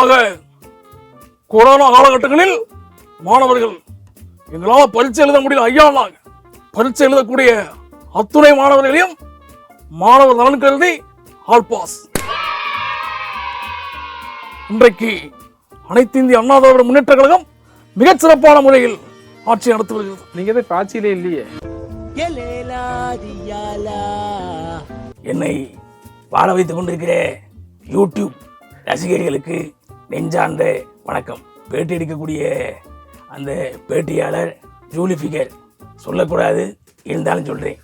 ஆக கொரோனா காலகட்டங்களில் மாணவர்கள் எங்களால் பரீட்சை எழுத முடியல ஐயா, பரீட்சை எழுதக்கூடிய அத்துணை மாணவர்களையும் மாணவர் நலன் கருதி ஆல் பாஸ். இன்றைக்கு அனைத்து இந்திய அண்ணா திராவிட முன்னேற்ற கழகம் மிகச் சிறப்பான முறையில் ஆட்சி நடத்தி வருகிறது. நீங்க தான் ஆட்சியிலே இல்லையே. என்னை வாழ வைத்துக் கொண்டிருக்கிற யூடியூப் ரசிகர்களுக்கு நெஞ்சார்ந்த வணக்கம். பேட்டி எடுக்கக்கூடிய அந்த பேட்டியாளர் ஜூலி ஃபிகர் சொல்லக்கூடாது, இருந்தாலும் சொல்கிறேன்.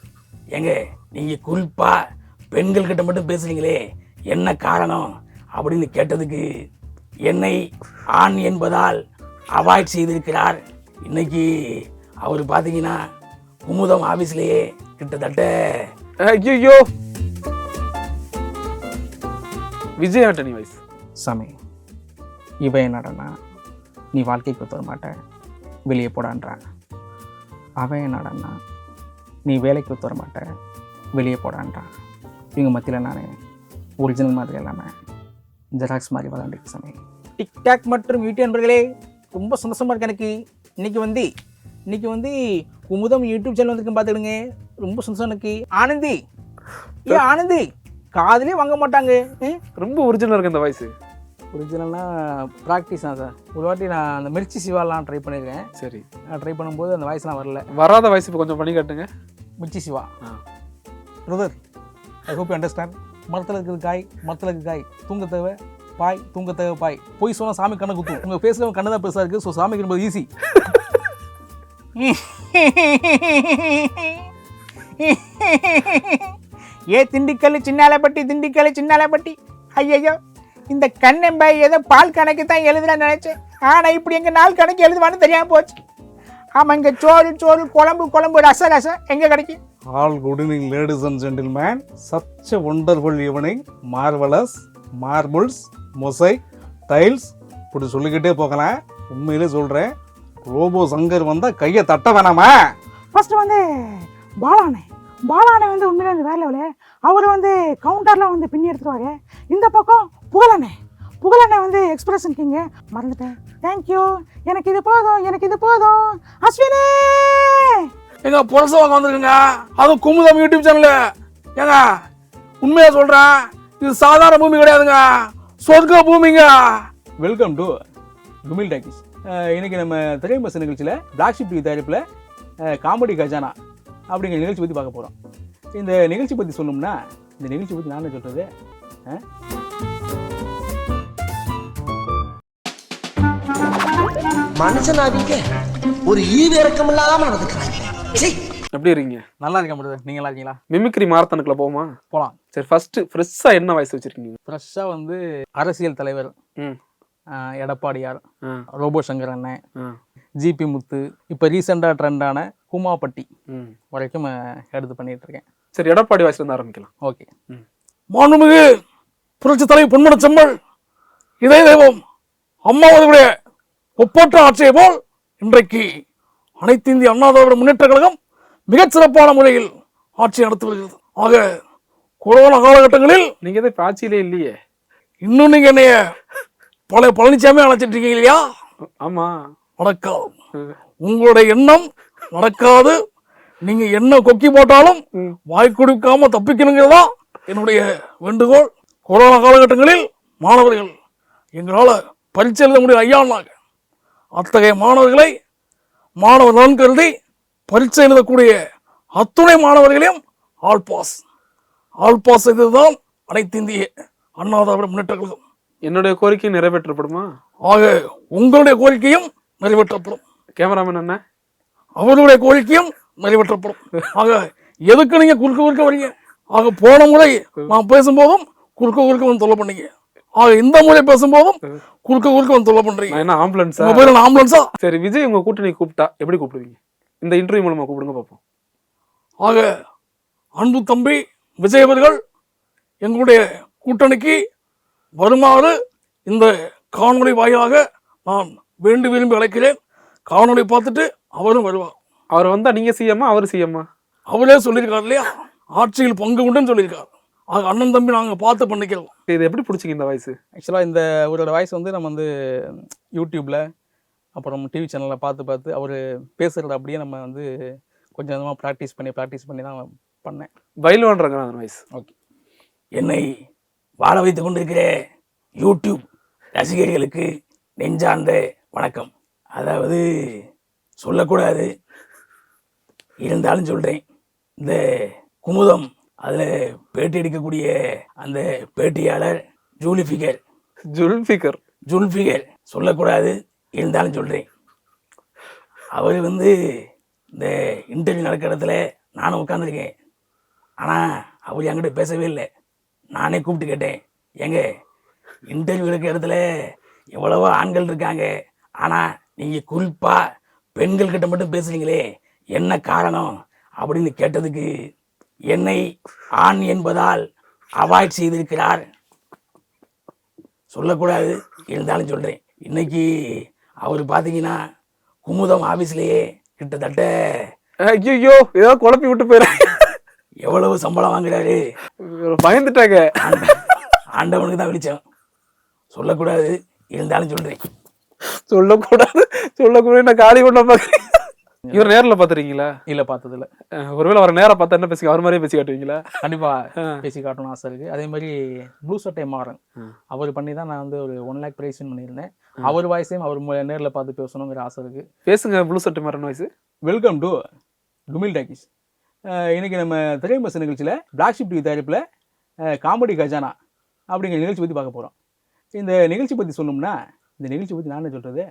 ஏங்க நீங்கள் குறிப்பாக பெண்கள் கிட்ட மட்டும் பேசுகிறீங்களே, என்ன காரணம் அப்படின்னு கேட்டதுக்கு என்னை ஆண் என்பதால் அவாய்ட் செய்திருக்கிறார். இன்னைக்கு அவர் பார்த்தீங்கன்னா குமுதம் ஆஃபீஸ்லேயே கிட்டத்தட்ட ஐயோ விஜய் ஆண்டனி வயசு சாமி, இவன் என்னடனா நீ வாழ்க்கைக்கு ஒத்து வர மாட்ட வெளியே போடான்றான். அவன் என்னடனா நீ வேலைக்கு ஒத்து வர மாட்ட வெளியே போடான்றான். இவங்க மத்தியில் நான் ஒரிஜினல் மாதிரி இல்லாமல் ஜெராக்ஸ் மாதிரி விளாண்டுருக்கு சாமி. டிக்டாக் மற்றும் யூடியூப் நண்பர்களே, ரொம்ப சந்தோஷமாக இருக்கு எனக்கு. இன்னைக்கு வந்து குமுதம் யூடியூப் சேனல் வந்துருக்கு பார்த்துடுங்க. ரொம்ப சந்தோஷம் எனக்கு. ஆனந்தி ஆனந்தி காதலே வாங்க மாட்டாங்க. ரொம்ப ஒரிஜினலாக இருக்கு அந்த வாய்ஸ். ஒரிஜினல்னா ப்ராக்டிஸ் தான் சார். ஒரு வாட்டி நான் அந்த மிர்ச்சி சிவாலாம் ட்ரை பண்ணியிருக்கேன். சரி, நான் ட்ரை பண்ணும்போது அந்த வாய்ஸ்லாம் வரல. வராத வாய்ஸ் இப்போ கொஞ்சம் பண்ணி காட்டுங்க. Mirchi Shiva brother, I hope you understand. மரத்தில் இருக்கிறது காய், மரத்தில் இருக்கிற காய். தூங்க தேவை பாய், தூங்க தேவை பாய். போய் சொன்னால் சாமி கண்ணை குத்தும். உங்கள் ஃபேஸில் கண்ணு தான் பெருசாக இருக்குது. ஸோ சாமிக்கு ரொம்ப ஈஸி. திண்டுக்கல் சின்னாலப்பட்டி. ஐயோ, இந்த கண்ணெம்பாய் ஏதோ பால் கணக்கு தான் எழுதுறான்னு நினைச்சேன். ஆனால் இப்படி எங்கள் நாள் கணக்கு எழுதுவான்னு தெரியாமல் போச்சு. ஆமாம், இங்கே சோறு குழம்பு ரசம் எங்கே கிடைக்கும்? All good evening, ladies and gentlemen. Such a wonderful evening. Marvelous, marbles, mosaic, tiles. இப்படி சொல்லிக்கிட்டே போகலாம். உண்மையிலே சொல்கிறேன், ரோபோ சங்கர் வந்தால் கையை தட்ட வேணாமா? ஃபர்ஸ்ட் வந்து பாலானே வந்து உண்மையிலே வந்து வேலை இல்லை. அவர் வந்து கவுண்டர்லாம் வந்து பின்னி எடுத்துருவாங்க. இந்த பக்கம் புகழண்ணே வந்து எக்ஸ்பிரஷன் கிங்க மறந்துட்டேன். தேங்க்யூ, எனக்கு இது போதும். அஸ்வினே எங்க புரச வாங்க வந்திருக்குங்க, அதுவும் குமுதம் யூடியூப் சேனலு. ஏங்க உண்மையா சொல்றேன், இது சாதாரண பூமி கிடையாதுங்க, சொர்க்க பூமிங்க. Welcome to Kumil talkies. இன்றைக்கி நம்ம திரைப்பட நிகழ்ச்சியில் பிளாக் ஷிப் தயாரிப்பில் காமெடி கஜானா அப்படிங்கிற நிகழ்ச்சி பற்றி பார்க்க போகிறோம். இந்த நிகழ்ச்சி பற்றி சொல்லணும்னா, இந்த நிகழ்ச்சி பற்றி நான் சொல்கிறது, மனுஷனாவீங்க ஒரு ஈவு இறக்கம் இல்லாம நடந்துக்கிறாங்க. எப்படி இருக்கீங்க? நல்லா இருக்கேன் பிரதர். நீங்கள் நல்லா இருக்கீங்களா? மிமிக்ரி மாரத்தானுக்குள்ள போகலாம். சரி, ஃபர்ஸ்ட் ஃப்ரெஷ்ஷாக என்ன வாய்ஸ் வச்சிருக்கீங்க? ஃப்ரெஷ்ஷாக வந்து அரசியல் தலைவர் எடப்பாடியார், ரோபோ சங்கர் அண்ணன், ஜிபி முத்து, இப்போ ரீசெண்டாக ட்ரெண்டான குமாப்பட்டி வரைக்கும் எடுத்து பண்ணிட்டு இருக்கேன். சரி, எடப்பாடி வாய்ஸ்ல இருந்து ஆரம்பிக்கலாம். ஓகே. மாண்புமிகு புரட்சி தலைவர் பொன்மன செம்மல் இதய தெய்வம் அம்மாவதுடைய ஒப்பற்ற ஆட்சியை போல் இன்றைக்கு அனைத்து இந்திய அண்ணா திராவிட முன்னேற்ற கழகம் மிகச் சிறப்பான முறையில் ஆட்சி நடத்தி வருகிறது. ஆக கொரோனா காலகட்டங்களில் நீங்க தான் ஆட்சியிலே இல்லையே. இன்னும் நீங்க என்னைய பழனிசாமி அழைச்சிட்டு இருக்கீங்க இல்லையா? ஆமா, நடக்காது. உங்களுடைய எண்ணம் நடக்காது. நீங்க என்ன கொக்கி போட்டாலும் வாய் கொடுக்காம தப்பிக்கணுங்கிறதா என்னுடைய வேண்டுகோள். கொரோனா காலகட்டங்களில் மாணவர்கள் எங்களால் பரீட்சை எழுத முடியும் ஐயான்னாங்க. அத்தகைய மாணவர்களை மாணவர் நலன் கருதி பரீட்சை எழுதக்கூடிய அத்துணை மாணவர்களையும் ஆல் பாஸ் செய்ததுதான் அனைத்து இந்திய அண்ணா திராவிட முன்னேற்ற கழகம். என்னுடைய கோரிக்கை நிறைவேற்றப்படுமா? ஆக உங்களுடைய கோரிக்கையும் நிறைவேற்றப்படும். கேமராமேன் என்ன, அவருடைய கோரிக்கையும் நிறைவேற்றப்படும். ஆக எதுக்கு நீங்க குறுக்க வரீங்க? ஆக போன முறை நான் பேசும்போதும் குறுக்க வந்து தொல்லை பண்ணீங்க. ஆக இந்த முறை பேசும்போதும் குறுக்க வந்து தொல்லை பண்றீங்க. என்ன ஆம்புலன்ஸா? ஆம்புலன்ஸா? சரி, விஜய் உங்க கூட்டணி கூப்பிட்டா எப்படி கூப்பிடுவீங்க? இந்த இன்டர்வியூ மூலமா கூப்பிடுங்க பார்ப்போம். ஆக அன்பு தம்பி விஜய் அவர்கள் எங்களுடைய கூட்டணிக்கு வருமாறு இந்த காணொலி வாயிலாக நான் விரும்பி அழைக்கிறேன். காணொலி பார்த்துட்டு அவரும் வருவார். அவர் வந்தா நீங்க சிஎம்மா, அவர் சிஎம்மா? அவரே சொல்லியிருக்காரு இல்லையா, ஆட்சியில் பங்கு உண்டுன்னு சொல்லியிருக்காரு. ஆக அண்ணன் தம்பி நாங்கள் பார்த்து பண்ணிக்கிறோம். இது எப்படி பிடிச்சிங்க இந்த வாய்ஸ்? ஆக்சுவலாக இந்த அவரோட வாய்ஸ் வந்து நம்ம வந்து யூடியூப்பில் அப்புறம் டிவி சேனலில் பார்த்து அவர் பேசுகிறத அப்படியே நம்ம வந்து கொஞ்சம் கொஞ்சமாக ப்ராக்டிஸ் பண்ணி தான் பண்ணேன். பயில்வான்றாங்க அந்த வாய்ஸ். ஓகே. என்னை வாழ வைத்து கொண்டிருக்கிற யூடியூப் ரசிகர்களுக்கு நெஞ்சார்ந்த வணக்கம். அதாவது சொல்லக்கூடாது, இருந்தாலும் சொல்கிறேன். இந்த குமுதம் அதில் பேட்டி எடுக்கக்கூடிய அந்த பேட்டியாளர் ஜுல்ஃபிகர் சொல்லக்கூடாது, இருந்தாலும் சொல்கிறேன். அவர் வந்து இந்த இன்டர்வியூ நடக்கிற இடத்துல நானும் உட்காந்துருக்கேன். ஆனால் அவர் என்கிட்ட பேசவே இல்லை. நானே கூப்பிட்டு கேட்டேன், ஏங்க இன்டர்வியூ எடுக்கிற இடத்துல எவ்வளவோ ஆண்கள் இருக்காங்க, ஆனால் நீங்கள் குறிப்பாக பெண்கள்கிட்ட மட்டும் பேசுகிறீங்களே, என்ன காரணம் அப்படின்னு கேட்டதுக்கு என்னை ஆண் என்பதால் அவாய்ட் செய்திருக்கிறார். சொல்லக்கூடாது, இருந்தாலும் சொல்கிறேன். இன்னைக்கு அவர் பார்த்தீங்கன்னா குமுதம் ஆஃபீஸ்லேயே கிட்டத்தட்ட ஐயோ ஏதோ குழப்பி விட்டு போயிடுறேன். எவ்வளவு சம்பளம் வாங்குறாரு பயந்துட்டாங்க. ஆண்டவனுக்கு தான் வெளிச்சம். சொல்லக்கூடாது, இருந்தாலும் சொல்கிறேன். சொல்லக்கூடாது நான் காலி பண்ண பார்க்குறேன். இவர் நேரில் பார்த்துருக்கீங்களா? இல்லை, பார்த்ததில்ல. ஒருவேளை அவர் நேராக பார்த்தா என்ன பேசி அவர் மாதிரியே பேசி காட்டுவீங்களா? கண்டிப்பாக பேசி காட்டணும்னு ஆசை இருக்குது. அதே மாதிரி ப்ளூ சட்டை மாறன் அவர் பண்ணி தான் நான் வந்து ஒரு 1 lakh ப்ரைஸ் பண்ணியிருந்தேன். அவர் வாய்ஸையும் அவர் நேரில் பார்த்து பேசணுங்கிற ஆசை இருக்குது. பேசுங்க ப்ளூ சட்டை Maran voice. Welcome to Kumil talkies. இன்றைக்கி நம்ம திரைப்பட நிகழ்ச்சியில் பிளாக் ஷிப் டிவி தயாரிப்பில் காமெடி கஜானா அப்படிங்கிற நிகழ்ச்சி பற்றி பார்க்க போகிறோம். இந்த நிகழ்ச்சி பற்றி சொல்லணும்னா, இந்த நிகழ்ச்சி பற்றி நான் என்ன சொல்கிறது,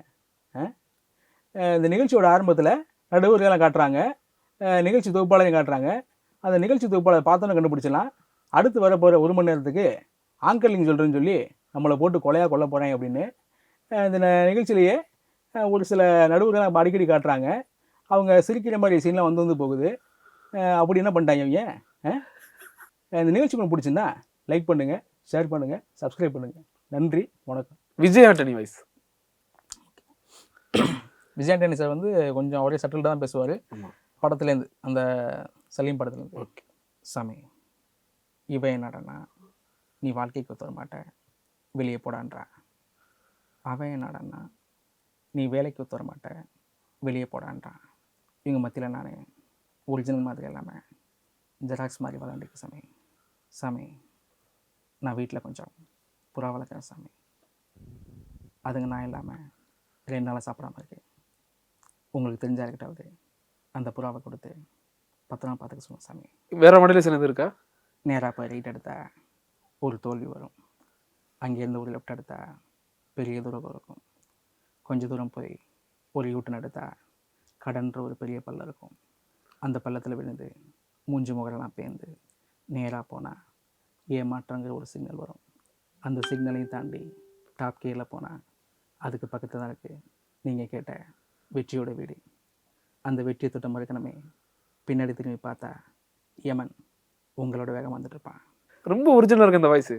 இந்த நிகழ்ச்சியோட ஆரம்பத்தில் நடுவர்களெலாம் காட்டுறாங்க, நிகழ்ச்சி தொகுப்பாளரையும் காட்டுறாங்க. அந்த நிகழ்ச்சி தொகுப்பாளர் பார்த்தோன்னு கண்டுபிடிச்சிடலாம். அடுத்து வர போகிற 1 மணி நேரத்துக்கு ஆங்கரிங் சொல்கிறேன்னு சொல்லி நம்மளை போட்டு கொலையாக கொல்ல போகிறேன் அப்படின்னு இந்த நிகழ்ச்சியிலேயே ஒரு சில நடுவர்கள் அடிக்கடி காட்டுறாங்க. அவங்க சிரிக்கிற மாதிரி சீன்லாம் வந்து போகுது. அப்படி என்ன பண்ணிட்டாங்க அவங்க? இந்த நிகழ்ச்சி உங்களுக்கு பிடிச்சிருந்தா லைக் பண்ணுங்கள், ஷேர் பண்ணுங்கள், சப்ஸ்கிரைப் பண்ணுங்கள். நன்றி, வணக்கம். விஜய் ஆண்டனி வாய்ஸ். விஜய் ஆண்டனி சார் வந்து கொஞ்சம் ஒரே சட்டில்டாக தான் பேசுவார். படத்துலேருந்து, அந்த சலீம் படத்துலேருந்து. ஓகே. சாமி, இவன் என்னடனா நீ வாழ்க்கைக்கு ஒத்து வர மாட்ட, வெளியே போடான்றான். அவன் என்னடனா நீ வேலைக்கு ஒத்து வர மாட்ட, வெளியே போடான்றான். இவங்க மத்தியில் நான் ஒரிஜினல் மாதிரி இல்லாமல் ஜெராக்ஸ் மாதிரி விளாண்டுக்கு சாமி. சாமி, நான் வீட்டில் கொஞ்சம் புறா வளர்க்குறேன் சாமி. அதுங்க நான் இல்லாமல் 2 நாளாக சாப்பிடாம இருக்கு. உங்களுக்கு தெரிஞ்சா இருக்கிட்டாவது அந்த புறாவை கொடுத்து 10 நாள் பார்த்துக்க சொல்லுங்கள் சாமி. வேற மாடலேஷன் எது இருக்கா? நேராக போய் ரைட் எடுத்தால் ஒரு தோல்வி வரும். அங்கேருந்து ஒரு லெஃப்ட் எடுத்தால் பெரிய தூரம் இருக்கும். கொஞ்சம் தூரம் போய் ஒரு யூட்டன் எடுத்தால் கடன்ற ஒரு பெரிய பள்ளம் இருக்கும். அந்த பள்ளத்தில் விழுந்து மூஞ்சி முகரெல்லாம் பேர்ந்து நேராக போனால் ஏமாற்றங்கிற ஒரு சிக்னல் வரும். அந்த சிக்னலையும் தாண்டி டாப் கீரில் போனால் அதுக்கு பக்கத்தில் தான் இருக்குது நீங்கள் கேட்ட வெற்றியோட வீடு. அந்த வெற்றியை தொட்ட மறுக்கணுமே பின்னாடி திரும்பி பார்த்தா யமன் உங்களோட வேகம் வந்துட்டு இருப்பான். ரொம்ப ஒரிஜினலாக இருக்குது அந்த வாய்ஸு.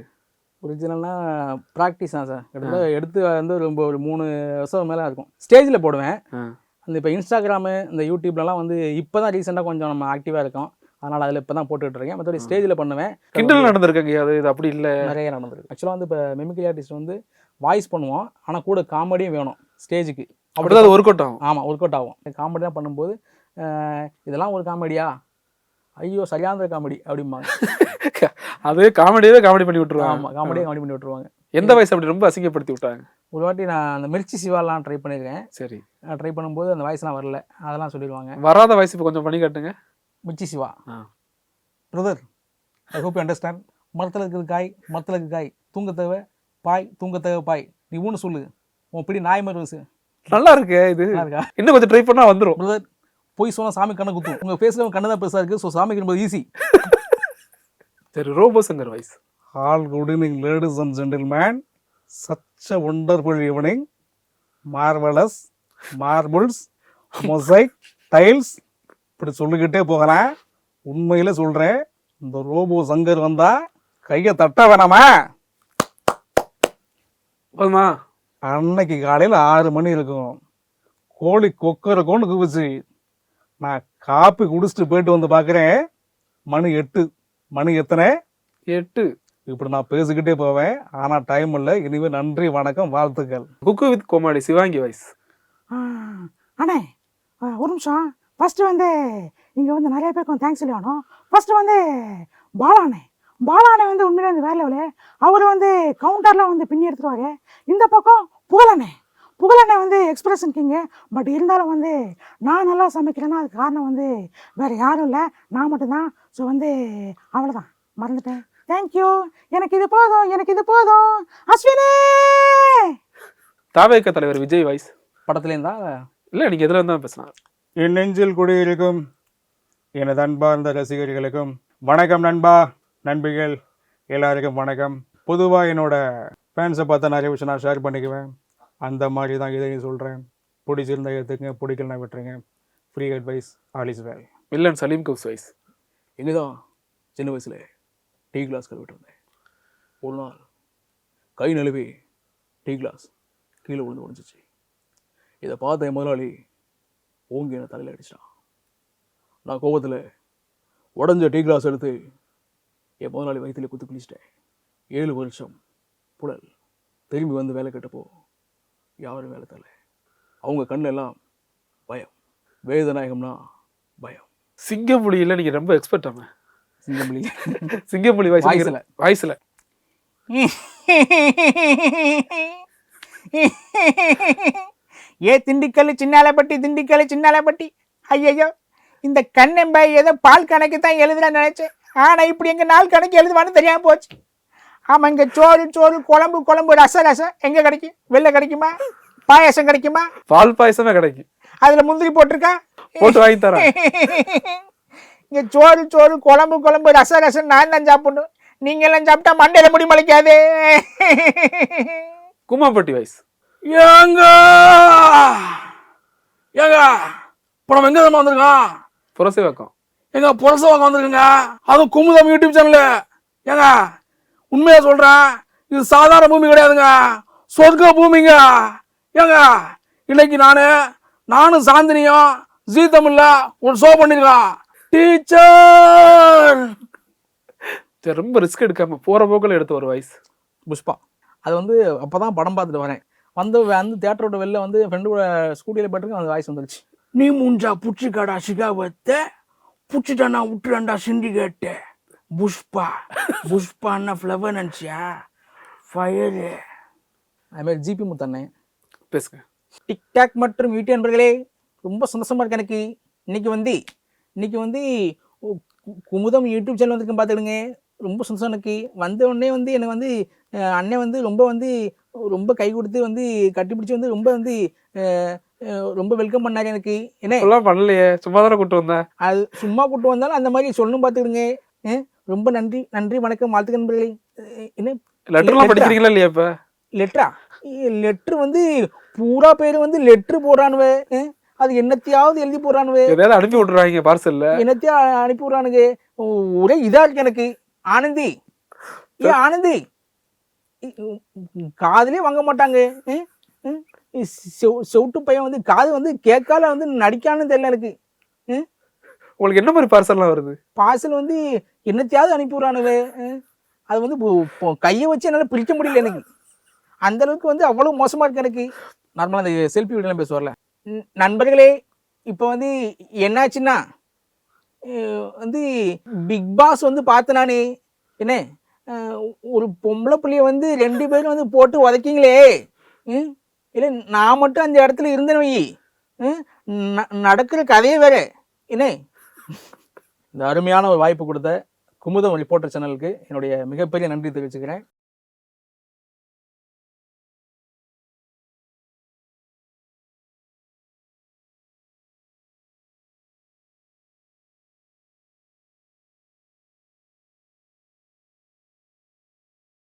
ஒரிஜினல்னா ப்ராக்டிஸ் தான் சார். கிட்டத்தட்ட எடுத்து வந்து ரொம்ப ஒரு 3 வருஷம் மேலே இருக்கும். ஸ்டேஜில் போடுவேன். அந்த இப்போ இன்ஸ்டாகிராமு இந்த யூடியூப்லலாம் வந்து இப்போ தான் ரீசெண்டாக கொஞ்சம் நம்ம ஆக்டிவாக இருக்கோம். அதனால் அதில் இப்போ தான் போட்டுக்கிட்டு இருக்கேன். மற்றபடி ஸ்டேஜில் பண்ணுவேன். கிண்டல் நடந்திருக்காங்க, அது இது அப்படி இல்லை, நிறைய நடந்திருக்கு. ஆக்சுவலாக வந்து இப்போ மிமிக்ரி ஆர்டிஸ்ட் வந்து வாய்ஸ் பண்ணுவோம், ஆனால் கூட காமெடியும் வேணும் ஸ்டேஜுக்கு. அப்படி தான் அது ஒர்க் அவுட் ஆகும். ஆமாம், ஒர்க் அவுட் ஆகும். காமெடி தான் பண்ணும்போது இதெல்லாம் ஒரு காமெடியா, ஐயோ சரியான காமெடி அப்படிம்பாங்க. அது காமெடியாவே காமெடி பண்ணி விட்டுருவாங்க. ஆமாம், காமெடியாக காமெடி பண்ணி விட்டுருவாங்க. எந்த வாய்ஸ் அப்படி ரொம்ப அசிங்கப்படுத்தி விட்டாங்க? ஒரு வாட்டி நான் அந்த மிர்ச்சி சிவாலாம் ட்ரை பண்ணியிருக்கேன். சரி. ட்ரை பண்ணும்போது அந்த வாய்ஸ்லாம் வரல, அதெல்லாம் சொல்லிடுவாங்க. வராத வாய்ஸ் இப்போ கொஞ்சம் பண்ணி காட்டுங்க. Mirchi Shiva, brother I hope you understand. மரத்தில் இருக்கிறது காய், மரத்தில் இருக்கிற காய், தூங்க தேவை பாய், தூங்க தேவை பாய், நீ ஊன்னு சொல்லு, உன் பிடி நாய் மாதிரி. நல்லா இருக்கு இது. இருக்கா? இன்னும் கொஞ்சம் ட்ரை பண்ணால் வந்துடும். பிரதர் போய் சொன்னால் சாமி கண்ணை குத்தும். உங்கள் ஃபேஸில் கண்ணு தான் பெருசாக இருக்குது, ஸோ சாமிக்கு ரொம்ப ஈஸி. சரி, Robo Shankar voice. All good evening, ladies and gentlemen. Such a wonderful evening. Marvelous, marbles, mosaic, tiles. இப்படி சொல்லிக்கிட்டே போகிறேன். உண்மையில் சொல்கிறேன், இந்த ரோபோ சங்கர் வந்தால் கையை தட்ட வேணாமா? போதுமா? அன்னைக்கு காலையில் 6 மணி இருக்கும். கோழி கொக்கரக்கோன்னு கூப்பிச்சு. நான் காப்பி குடிச்சிட்டு போயிட்டு வந்து பார்க்குறேன், மணி 8. மணி எத்தனை? 8. இப்படி நான் பேசிக்கிட்டே போவேன், ஆனால் டைம் இல்லை. இனிமே நன்றி, வணக்கம், வாழ்த்துக்கள். Cook with Komali Shivangi voice. அண்ணே ஒரு நிமிஷம். ஃபஸ்ட்டு வந்து இங்கே வந்து நிறைய பேருக்கு வந்து தேங்க்ஸ் சொல்லணும். ஃபஸ்ட்டு வந்து பாலாண்ணே வந்து உண்மையிலே வந்து வேற லெவலு. அவர் வந்து கவுண்டரில் வந்து பின்னி எடுத்துருவாரு. இந்த பக்கம் புகழண்ணே வந்து எக்ஸ்பிரஷன் கிங்கு. பட் இருந்தாலும் வந்து நான் நல்லா சமைக்கிறேன்னா அதுக்கு காரணம் வந்து வேறு யாரும் இல்லை, நான் மட்டும்தான். ஸோ வந்து அவ்வளோதான், மறந்துட்டேன். தேங்க்யூ. எனக்கு இது போதும் அஸ்வினே. தாவேக தலைவர் விஜய் வாய்ஸ். படத்துலேருந்தா இல்லை, நீங்கள் எதில் இருந்தால் பேசலாம். என் நெஞ்சில் குடியிருக்கும் எனது அன்பார்ந்த ரசிகர்களுக்கும் வணக்கம். நண்பா நண்பிகள் எல்லாருக்கும் வணக்கம். பொதுவாக என்னோட ஃபேன்ஸை பார்த்தா நிறைய விஷயம் நான் ஷேர் பண்ணிக்குவேன். அந்த மாதிரி தான் இதையும் சொல்கிறேன். பிடிச்சிருந்தா எடுத்துக்கங்க, பிடிக்கலனா விட்டுருங்க. Free advice, all is well. Villain Saleem Ghouse voice. எங்கே தான் சின்ன வயசில் டீ கிளாஸ் கழுவிட்டு இருந்தேன். ஒரு நாள் கை நழுவி டீ கிளாஸ் கீழே விழுந்து உடஞ்சிச்சு. இதை பார்த்த என் முதலாளி ஓங்கி என்னை தலையில் அடிச்சிட்டான். நான் கோபத்தில் உடஞ்ச டீ கிளாஸ் எடுத்து என் முதலாளி வயிற்றுல குத்து கிழிச்சிட்டேன். 7 வருஷம் புழல். திரும்பி வந்து வேலை கேட்டப்போ யாரும் வேலை தரல. அவங்க கண்ணில் எல்லாம் பயம். வேதநாயகம்னா பயம். சிங்கப்புலியில் நீங்கள் ரொம்ப எக்ஸ்பர்ட் ஆமாம். சிங்கம்புலி சிங்கப்புலி வாய்ஸில் ஏ திண்டுக்கல் சின்னாலப்பட்டி. ஐயோ, இந்த கண்ணெம்பாய் ஏதோ பால் கணக்கு தான் எழுதுறான்னு நினைச்சேன். ஆனால் இப்படி எங்கள் நாள் கணக்கு எழுதுவான்னு தெரியாமல் போச்சு. ஆமாம், இங்கே சோறு குழம்பு ரசம் எங்கே கிடைக்கும்? வெளில கிடைக்குமா? பாயாசம் கிடைக்குமா? பால் பாயசமே கிடைக்கும். அதில் முந்திரி போட்டிருக்கா? போட்டு வாங்கி தரேன். இங்கே சோறு குழம்பு ரசம் நான் தான் சாப்பிடணும். நீங்கள் எல்லாம் சாப்பிட்டா மண்டையில் முடி முளைக்காதே. குமாம்பட்டி வாய்ஸ். ஏங்க இப்போ நம்ம எங்கே தான் வந்திருக்கோம்? புரசை வைக்கம். புரசவாக்கம் வந்திருக்குங்க. அதுவும் குமுதம் யூடியூப் சேனலு. ஏங்க உண்மையாக சொல்கிறேன், இது சாதாரண பூமி கிடையாதுங்க, சொர்க்க பூமிங்க. ஏங்க இன்னைக்கு நானும் சாந்தினியும் ஜீ தமிழ்ல ஒரு ஷோ பண்ணிருக்கோம். டீச்சர் ரொம்ப ரிஸ்க் எடுக்காம போகிற போக்கில் எடுத்த ஒரு வாய்ஸ். புஷ்பா. அது வந்து அப்போ தான் படம் பார்த்துட்டு வரேன். வந்து தேட்டரோட வெளில வந்து ஃப்ரெண்டோட ஸ்கூட்டியில் போயிட்டுருக்கு, அந்த வாய்ஸ் வந்துடுச்சு. நீ மூஞ்சா புச்சிக்காடா சிகாவத்தை புச்சிட்டானா விட்டுறாண்டா சிண்டிகேட்டு. புஷ்பான்னா ஃப்ளவர் நினச்சியா? ஃபயரு. அதுமாதிரி ஜிபி முத்தண்ணே பேசுங்க. டிக்டாக் மற்றும் யூடியூப் நண்பர்களே, ரொம்ப சந்தோஷமாக இருக்கு எனக்கு. இன்னைக்கு வந்து குமுதம் யூடியூப் சேனல் வந்துருக்கு, பார்த்துடுங்க. ரொம்ப சந்தோஷம் எனக்கு. வந்த உடனே வந்து எனக்கு வந்து அண்ணன் வந்து ரொம்ப கை கொடுத்து வந்து கட்டிப்பிடிச்சி வந்து ரொம்ப வெல்கம் பண்ணாரு எனக்கு. என்ன பண்ணலையே, சும்மா தானே கூட்டு வந்தேன். அது சும்மா கூட்டு வந்தாலும் அந்த மாதிரி சொல்லணும், பார்த்துக்கிடுங்க. ரொம்ப நன்றி வணக்கம், வாழ்த்துக்கள் நண்பர்களே. என்ன லெட்டர்லாம் படிக்கிறீங்களா இல்லையா? இப்போ லெட்ரு வந்து பூரா பேர் வந்து லெட்ரு போடுறானுவே. அது என்னத்தையாவது எழுதி போடுறானுவே, ஏதாவது அனுப்பி விட்றாங்க பார்சல்ல. என்னத்தையா அனுப்பி விட்றானுங்க. ஒரே இதா இருக்கு எனக்கு. ஆனந்தி காதுலே வாங்க மாட்டாங்க. செவுட்டு பையன் வந்து காது வந்து கேட்கால வந்து நடிக்கான்னு தெரியல எனக்கு. உங்களுக்கு என்ன மாதிரி பார்சல்லாம் வருது? பார்சல் வந்து என்னத்தையாவது அனுப்பி விட்றானுவே. அது வந்து கையை வச்சு என்னால் பிரிக்க முடியல எனக்கு. அந்த அளவுக்கு வந்து அவ்வளோ மோசமாக இருக்கு எனக்கு. நார்மலாக அந்த செல்ஃபி வீடியோலாம் பேசுவார்ல. நண்பர்களே, இப்போ வந்து என்னாச்சுன்னா வந்து பிக் பாஸ் வந்து பார்த்து நான் என்ன ஒரு பொம்பளை பிள்ளைய வந்து 2 பேரும் வந்து போட்டு உதைக்கிங்களே. இல்லை நான் மட்டும் அந்த இடத்துல இருந்தேன்னு வை, நடக்கிற கதையே வேற. என்ன இந்த அருமையான ஒரு வாய்ப்பு கொடுத்த குமுதம் ரிப்போர்ட்டர் சேனலுக்கு என்னுடைய மிகப்பெரிய நன்றி தெரிவிச்சுக்கிறேன்.